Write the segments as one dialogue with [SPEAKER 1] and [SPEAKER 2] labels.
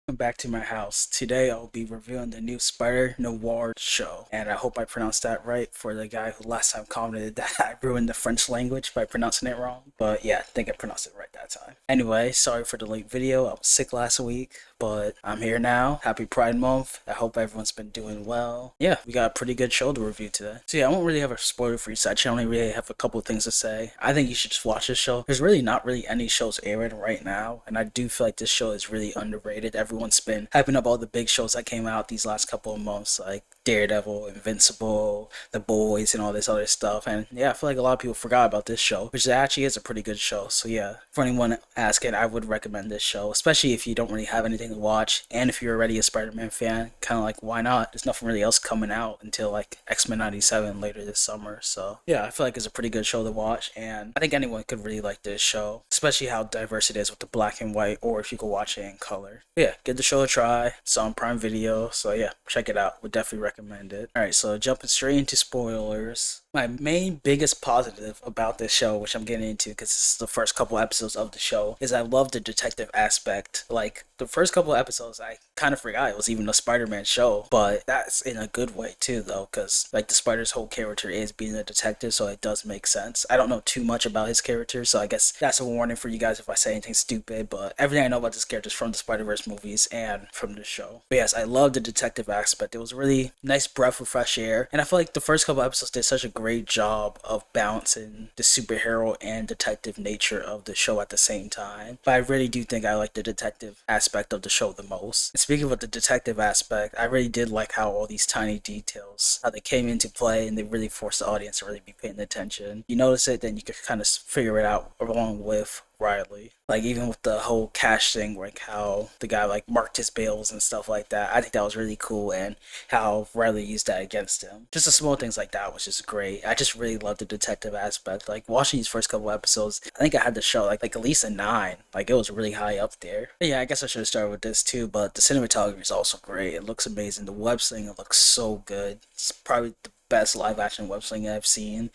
[SPEAKER 1] Welcome back to my house. Today I'll be reviewing the new Spider-Noir show, and I hope I pronounced that right for the guy who last time commented that I ruined the French language by pronouncing it wrong. But yeah, I think I pronounced it right that time. Anyway, sorry for the late video. I was sick last week, but I'm here now. Happy Pride Month. I hope everyone's been doing well. Yeah, we got a pretty good show to review today. So yeah, I won't really have a spoiler-free section. I only really have a couple of things to say. I think you should just watch this show. There's really not really any shows airing right now, and I do feel like this show is really underrated. Everyone's been hyping up all the big shows that came out these last couple of months, like Daredevil, Invincible, The Boys, and all this other stuff. And yeah, I feel like a lot of people forgot about this show, which actually is a pretty good show. So yeah, for anyone asking, I would recommend this show, especially if you don't really have anything to watch, and if you're already a Spider-Man fan, kind of like, why not? There's nothing really else coming out until like X-Men 97 later this summer. So yeah, I feel like it's a pretty good show to watch, and I think anyone could really like this show, especially how diverse it is with the black and white, or if you could watch it in color. But yeah, give the show a try. It's on Prime Video, so yeah, check it out. Would definitely recommend it. Alright, so jumping straight into spoilers. My main biggest positive about this show, which I'm getting into because this is the first couple episodes of the show, is I love the detective aspect. Like, the first couple episodes, I kind of forgot it was even a Spider-Man show, but that's in a good way too, though, because like the Spider's whole character is being a detective, so it does make sense. I don't know too much about his character, so I guess that's a warning for you guys if I say anything stupid, but everything I know about this character is from the Spider-Verse movies and from the show. But yes, I love the detective aspect. It was a really nice breath of fresh air, and I feel like the first couple episodes did such a great job of balancing the superhero and detective nature of the show at the same time. But I really do think I like the detective aspect of the show the most. And speaking of the detective aspect, I really did like how all these tiny details, how they came into play, and they really forced the audience to really be paying attention. You notice it, then you can kind of figure it out along with Riley. Like, even with the whole cash thing, like how the guy like marked his bills and stuff like that, I think that was really cool, and how Riley used that against him. Just the small things like that was just great. I just really loved the detective aspect. Like, watching these first couple episodes, I think I had the show like at least a 9. Like, it was really high up there. But yeah, I guess I should have started with this too, but the cinematography is also great. It looks amazing. The web slinging looks so good. It's probably the best live action web slinging I've seen.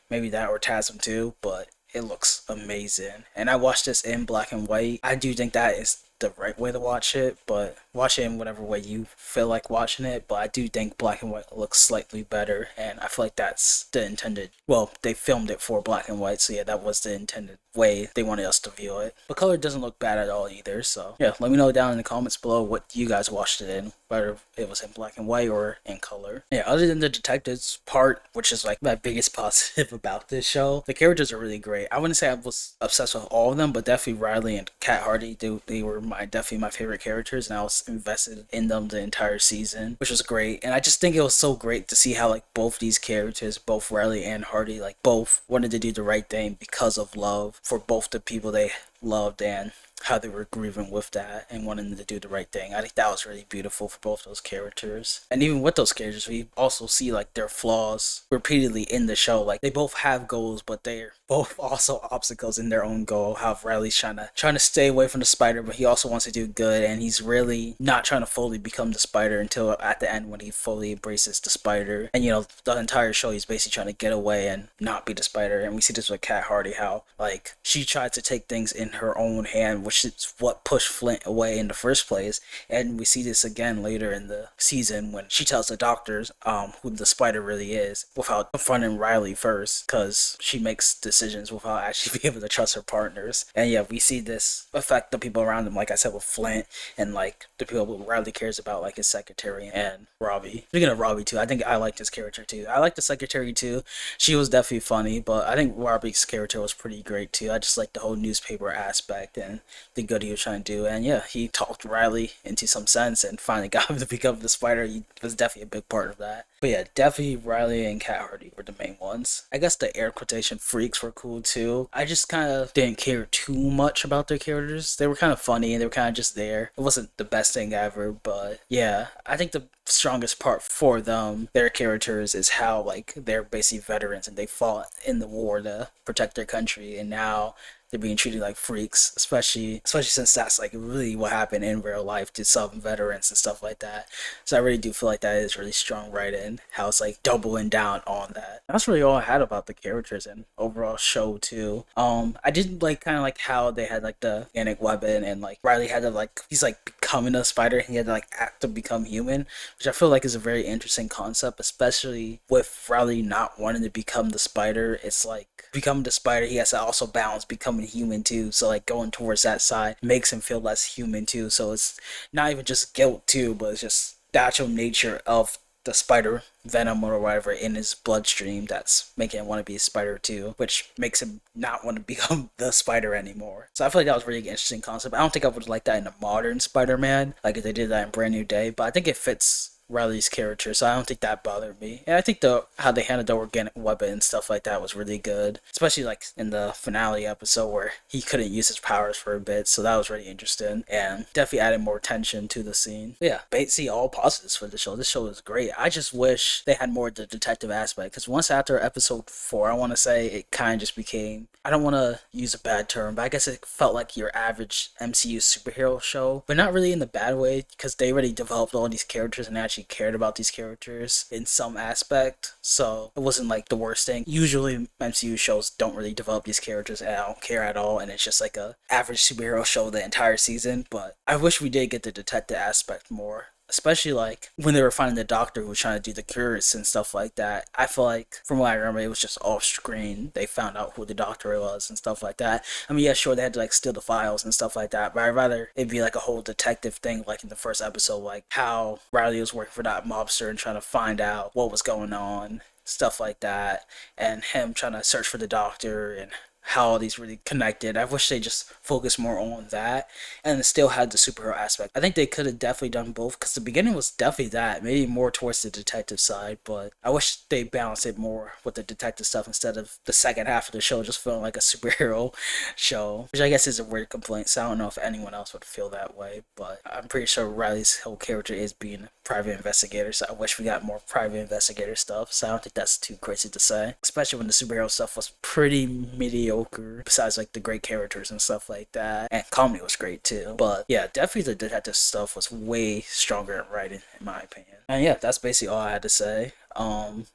[SPEAKER 1] Maybe that or TASM too, but it looks amazing. And I watched this in black and white. I do think that is the right way to watch it, but watch it in whatever way you feel like watching it. But I do think black and white looks slightly better, and I feel like that's the intended, well, they filmed it for black and white, so yeah, that was the intended way they wanted us to view it. But color doesn't look bad at all either, so yeah, let me know down in the comments below what you guys watched it in, whether it was in black and white or in color. Yeah, other than the detectives part, which is like my biggest positive about this show, the characters are really great. I wouldn't say I was obsessed with all of them, but definitely Riley and Cat Hardy, they were definitely my favorite characters, and I was invested in them the entire season, which was great. And I just think it was so great to see how like both these characters, both Riley and Hardy, like both wanted to do the right thing because of love for both the people they loved, and how they were grieving with that and wanting to do the right thing. I think that was really beautiful for both those characters. And even with those characters, we also see like their flaws repeatedly in the show. Like, they both have goals, but they're both also obstacles in their own goal. How Riley's trying to stay away from the spider, but he also wants to do good, and he's really not trying to fully become the spider until at the end when he fully embraces the spider. And you know, the entire show he's basically trying to get away and not be the spider. And we see this with Cat Hardy, how like she tried to take things in her own hand, which is what pushed Flint away in the first place. And we see this again later in the season when she tells the doctors who the spider really is without confronting Riley first, because she makes decisions without actually being able to trust her partners. And yeah, we see this affect the people around him, like I said, with Flint, and like the people who Riley cares about, like his secretary and Robbie. Speaking of Robbie too, I think I liked his character too. I liked the secretary too. She was definitely funny, but I think Robbie's character was pretty great too. I just like the whole newspaper aspect and the good he was trying to do. And yeah, he talked Riley into some sense and finally got him to become the spider. He was definitely a big part of that. But yeah, definitely Riley and Cat Hardy were the main ones. I guess the air quotation freaks were cool too. I just kind of didn't care too much about their characters. They were kind of funny and they were kind of just there. It wasn't the best thing ever, but yeah, I think the strongest part for them, their characters, is how like they're basically veterans and they fought in the war to protect their country, and now they're being treated like freaks, especially since that's like really what happened in real life to some veterans and stuff like that. So I really do feel like that is really strong writing. How it's like doubling down on that. That's really all I had about the characters and overall show too. I did like kind of like how they had like the organic weapon and like Riley had to like he's like becoming a spider. He had to like act to become human, which I feel like is a very interesting concept, especially with Riley not wanting to become the spider. It's like becoming the spider, he has to also balance becoming human too. So like going towards that side makes him feel less human too. So it's not even just guilt too, but it's just the actual nature of the spider venom or whatever in his bloodstream that's making him want to be a spider too, which makes him not want to become the spider anymore. So I feel like that was a really interesting concept. I don't think I would like that in a modern Spider-Man, like if they did that in Brand New Day, but I think it fits Riley's character, so I don't think that bothered me. And I think the how they handled the organic weapon and stuff like that was really good, especially like in the finale episode where he couldn't use his powers for a bit, so that was really interesting and definitely added more tension to the scene. But yeah, basically all positives for the show. This show is great. I just wish they had more of the detective aspect because once after episode 4, I want to say it kind of just became, I don't want to use a bad term, but I guess it felt like your average MCU superhero show, but not really in the bad way because they already developed all these characters and actually cared about these characters in some aspect, so it wasn't like the worst thing. Usually MCU shows don't really develop these characters and I don't care at all, and it's just like a average superhero show the entire season. But I wish we did get the detective aspect more, especially like when they were finding the doctor who was trying to do the cures and stuff like that. I feel like from what I remember, it was just off screen. They found out who the doctor was and stuff like that. I mean, yeah, sure, they had to like steal the files and stuff like that, but I'd rather it be like a whole detective thing, like in the first episode, like how Riley was working for that mobster and trying to find out what was going on, stuff like that, and him trying to search for the doctor and how all these really connected. I wish they just focused more on that and still had the superhero aspect. I think they could have definitely done both because the beginning was definitely that, maybe more towards the detective side, but I wish they balanced it more with the detective stuff instead of the second half of the show just feeling like a superhero show, which I guess is a weird complaint, so I don't know if anyone else would feel that way, but I'm pretty sure Riley's whole character is being a private investigator, so I wish we got more private investigator stuff, so I don't think that's too crazy to say, especially when the superhero stuff was pretty mediocre, besides like the great characters and stuff like that, and comedy was great too. But yeah, definitely the detective stuff was way stronger in writing in my opinion. And yeah, that's basically all I had to say.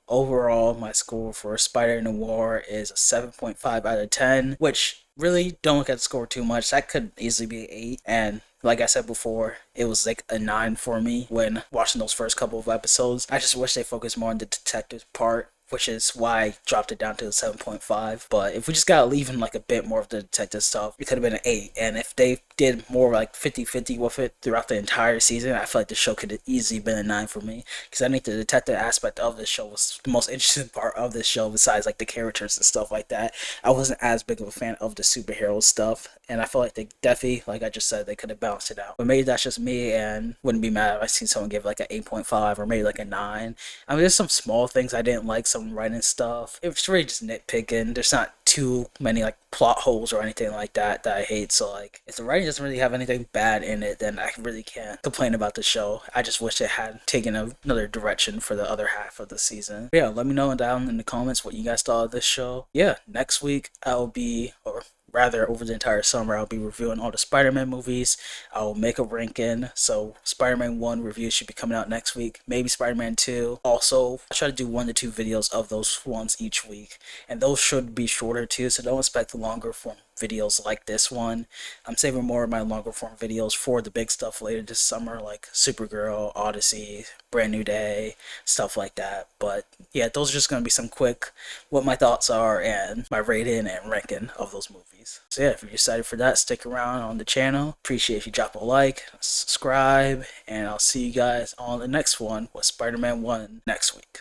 [SPEAKER 1] Overall, my score for Spider-Noir is a 7.5 out of 10, which really don't look at the score too much. That could easily be an 8, and like I said before, it was like a 9 for me when watching those first couple of episodes. I just wish they focused more on the detective part, which is why I dropped it down to a 7.5. But if we just got leaving like a bit more of the detective stuff, it could have been an 8. And if they did more like 50-50 with it throughout the entire season, I feel like the show could have easily been a 9 for me. Because I think the detective aspect of this show was the most interesting part of this show, besides like the characters and stuff like that. I wasn't as big of a fan of the superhero stuff, and I feel like they definitely, like I just said, they could have balanced it out. But maybe that's just me, and wouldn't be mad if I seen someone give like an 8.5 or maybe like a 9. I mean, there's some small things I didn't like, some writing stuff. It's really just nitpicking. There's not too many like plot holes or anything like that I hate. So like, if the writing doesn't really have anything bad in it, then I really can't complain about the show. I just wish it had taken another direction for the other half of the season. But yeah, let me know down in the comments what you guys thought of this show. Yeah, next week I'll be, or rather over the entire summer, I'll be reviewing all the Spider-Man movies. I'll make a ranking, so Spider-Man 1 review should be coming out next week, maybe Spider-Man 2. Also, I try to do 1 to 2 videos of those ones each week, and those should be shorter too, so don't expect longer form videos like this one. I'm saving more of my longer form videos for the big stuff later this summer, like Supergirl, Odyssey, Brand New Day, stuff like that. But yeah, those are just going to be some quick what my thoughts are and my rating and ranking of those movies. So yeah, if you're excited for that, stick around on the channel. Appreciate if you drop a like, subscribe, and I'll see you guys on the next one with Spider-Man 1 next week.